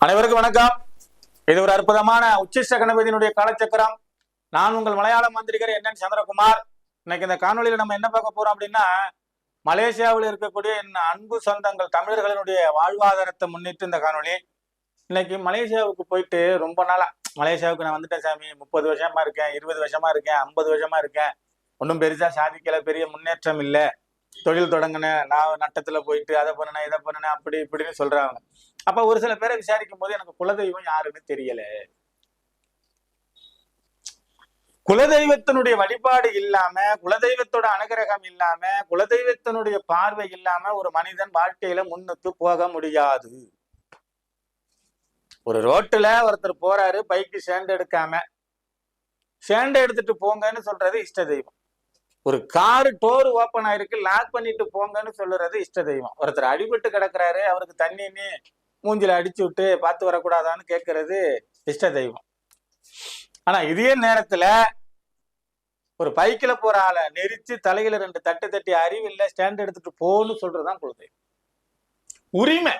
அனைவருக்கும் வணக்கம். இது ஒரு அற்புதமான உச்சிஷ்ட கணபதியினுடைய காலச்சக்கரம். நான் உங்கள் மலையாள மந்திரிகர் என் சந்திரகுமார். இன்னைக்கு இந்த காணொலியில நம்ம என்ன பார்க்க போறோம் அப்படின்னா, மலேசியாவில் இருக்கக்கூடிய என் அன்பு சொந்தங்கள் தமிழர்களினுடைய வாழ்வாதாரத்தை முன்னிட்டு இந்த காணொலி. இன்னைக்கு மலேசியாவுக்கு போயிட்டு ரொம்ப நாளா, மலேசியாவுக்கு நான் வந்துட்டேன் சாமி, 30 வருஷமா இருக்கேன், 20 வருஷமா இருக்கேன், 50 வருஷமா இருக்கேன், ஒன்றும் பெருசா சாதிக்கல, பெரிய முன்னேற்றம் இல்லை, தொழில் தொடங்கினேன், நான் நட்டத்துல போயிட்டு அதை பண்ணினேன் இதை பண்ணினேன் அப்படி இப்படின்னு சொல்றாங்க. அப்ப ஒரு சில பேரை விசாரிக்கும் போது எனக்கு குலதெய்வம் யாருன்னு தெரியல. குலதெய்வத்தினுடைய வழிபாடு இல்லாம, குலதெய்வத்தோட அனுகிரகம் இல்லாம, குலதெய்வத்தினுடைய பார்வை இல்லாம ஒரு மனிதன் வாழ்க்கையில முன்னுக்கு போக முடியாது. ஒரு ரோட்டுல ஒருத்தர் போறாரு, பைக்கு சேண்டு எடுக்காம, சேண்டை எடுத்துட்டு போங்கன்னு சொல்றது இஷ்ட தெய்வம். ஒரு காரு டோர் ஓப்பன் ஆயிருக்கு, லாக் பண்ணிட்டு போங்கன்னு சொல்லுறது இஷ்ட தெய்வம். ஒருத்தர் அடிபட்டு கிடக்குறாரு, அவருக்கு தண்ணின்னு மூஞ்சில அடிச்சு விட்டு பார்த்து வரக்கூடாதான்னு கேட்கறது இஷ்ட தெய்வம். ஆனா இதே நேரத்துல ஒரு பைக்கில போற ஆளை நெரிச்சு தலையில 2 தட்டு தட்டி அறிவில்லை ஸ்டாண்ட் எடுத்துட்டு போன்னு சொல்றதுதான் குலதெய்வம் உரிமை.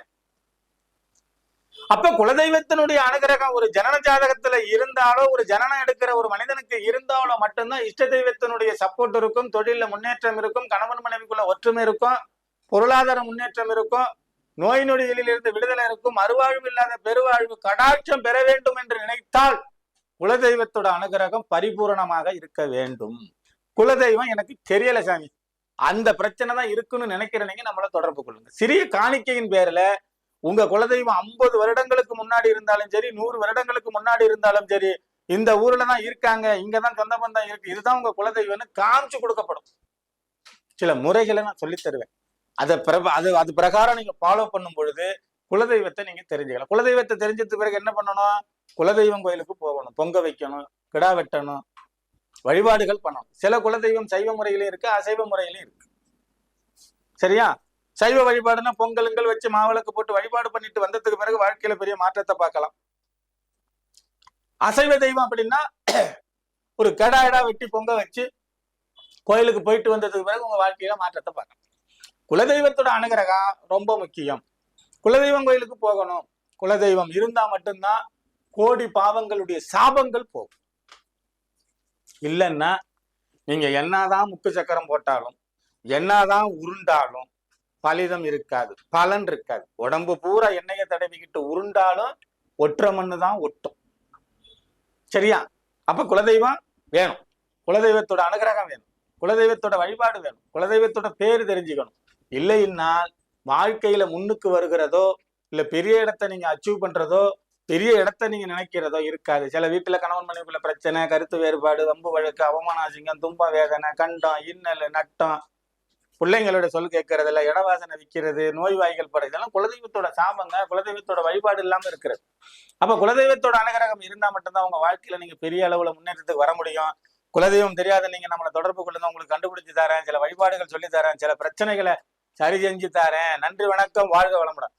அப்ப குலதெய்வத்தினுடைய அனுகிரகம் ஒரு ஜனன ஜாதகத்துல இருந்தாலோ, ஒரு ஜனனம் எடுக்கிற ஒரு மனிதனுக்கு இருந்தாலோ மட்டும்தான் இஷ்ட தெய்வத்தினுடைய சப்போர்ட் இருக்கும், தொழில முன்னேற்றம் இருக்கும், கணவன் மனைவிக்குள்ள ஒற்றுமை இருக்கும், பொருளாதார முன்னேற்றம் இருக்கும், நோய் நொடிகளில் இருந்து விடுதலை இருக்கும், மறுவாழ்வு இல்லாத பெருவாழ்வு கடாட்சம் பெற வேண்டும் என்று நினைத்தால் குலதெய்வத்தோட அனுகிரகம் பரிபூரணமாக இருக்க வேண்டும். குலதெய்வம் எனக்கு தெரியல சாமி, அந்த பிரச்சனை தான் இருக்குன்னு நினைக்கிறீங்க, நம்மள தொடர்பு கொள்ளுங்க. சிறிய காணிக்கையின் பேர்ல உங்க குலதெய்வம் 50 வருடங்களுக்கு முன்னாடி இருந்தாலும் சரி, 100 வருடங்களுக்கு முன்னாடி இருந்தாலும் சரி, இந்த ஊர்ல தான் இருக்காங்க, இங்கதான் சொந்த பந்தம் இருக்கு, இதுதான் உங்க குலதெய்வம்னு காமிச்சு கொடுக்கப்படும். சில முறைகளை நான் சொல்லி தருவேன். அது பிரகாரம் நீங்க ஃபாலோ பண்ணும் பொழுது குலதெய்வத்தை நீங்க தெரிஞ்சுக்கலாம். குலதெய்வத்தை தெரிஞ்சதுக்கு பிறகு என்ன பண்ணணும்? குலதெய்வம் கோயிலுக்கு போகணும், பொங்க வைக்கணும், கிடா வெட்டணும், வழிபாடுகள் பண்ணணும். சில குலதெய்வம் சைவ முறையிலும் இருக்கு, அசைவ முறையிலும் இருக்கு. சரியா? சைவ வழிபாடுன்னா பொங்கலுங்கள் வச்சு மாவிளக்கு போட்டு வழிபாடு பண்ணிட்டு வந்ததுக்கு பிறகு வாழ்க்கையில பெரிய மாற்றத்தை பார்க்கலாம். அசைவ தெய்வம் அப்படின்னா ஒரு கடா வெட்டி பொங்க வச்சு கோயிலுக்கு போயிட்டு வந்ததுக்கு பிறகு உங்க வாழ்க்கையில மாற்றத்தை பார்க்கலாம். குலதெய்வத்தோட அனுகிரகம் ரொம்ப முக்கியம். குலதெய்வம் கோயிலுக்கு போகணும். குலதெய்வம் இருந்தா மட்டும்தான் கோடி பாவங்களுடைய சாபங்கள் போகும். இல்லைன்னா நீங்க என்னதான் முக்கு சக்கரம் போட்டாலும், என்னதான் உருண்டாலும் பலிதம் இருக்காது, பலன் இருக்காது. உடம்பு பூரா எண்ணெயை தடவிக்கிட்டு உருண்டாலும் ஒற்ற மண்ணு தான் ஒட்டும். சரியா? அப்ப குலதெய்வம் வேணும், குலதெய்வத்தோட அனுகிரகம் வேணும், குலதெய்வத்தோட வழிபாடு வேணும், குலதெய்வத்தோட பேரு தெரிஞ்சுக்கணும். இல்லைன்னா வாழ்க்கையில முன்னுக்கு வருகிறதோ, இல்ல பெரிய இடத்த நீங்க அச்சீவ் பண்றதோ, பெரிய இடத்த நீங்க நினைக்கிறதோ இருக்காது. சில வீட்டுல கணவன் மனைவிக்குள்ள பிரச்சனை, கருத்து வேறுபாடு, வம்பு வழக்கு, அவமான அசிங்கம், துன்ப வேதனை, கண்டம், இன்னல், நட்டம், பிள்ளைங்களோட சொல் கேட்கறதுல, இடவாசனை விற்கிறது, நோய்வாய்கள் பட, இதெல்லாம் குலதெய்வத்தோட சாபங்க. குலதெய்வத்தோட வழிபாடு இல்லாம இருக்கிறது. அப்ப குலதெய்வத்தோட அனுகிரகம் இருந்தா மட்டும்தான் உங்க வாழ்க்கையில நீங்க பெரிய அளவுல முன்னேற்றத்துக்கு வர முடியும். குலதெய்வம் தெரியாத நீங்க நம்மளை தொடர்பு கொள்ளுங்க, உங்களுக்கு கண்டுபிடிச்சு தரேன், சில வழிபாடுகள் சொல்லி தரேன், சில பிரச்சனைகளை சரி செஞ்சு தரேன். நன்றி, வணக்கம், வாழ்க வளமுடன்.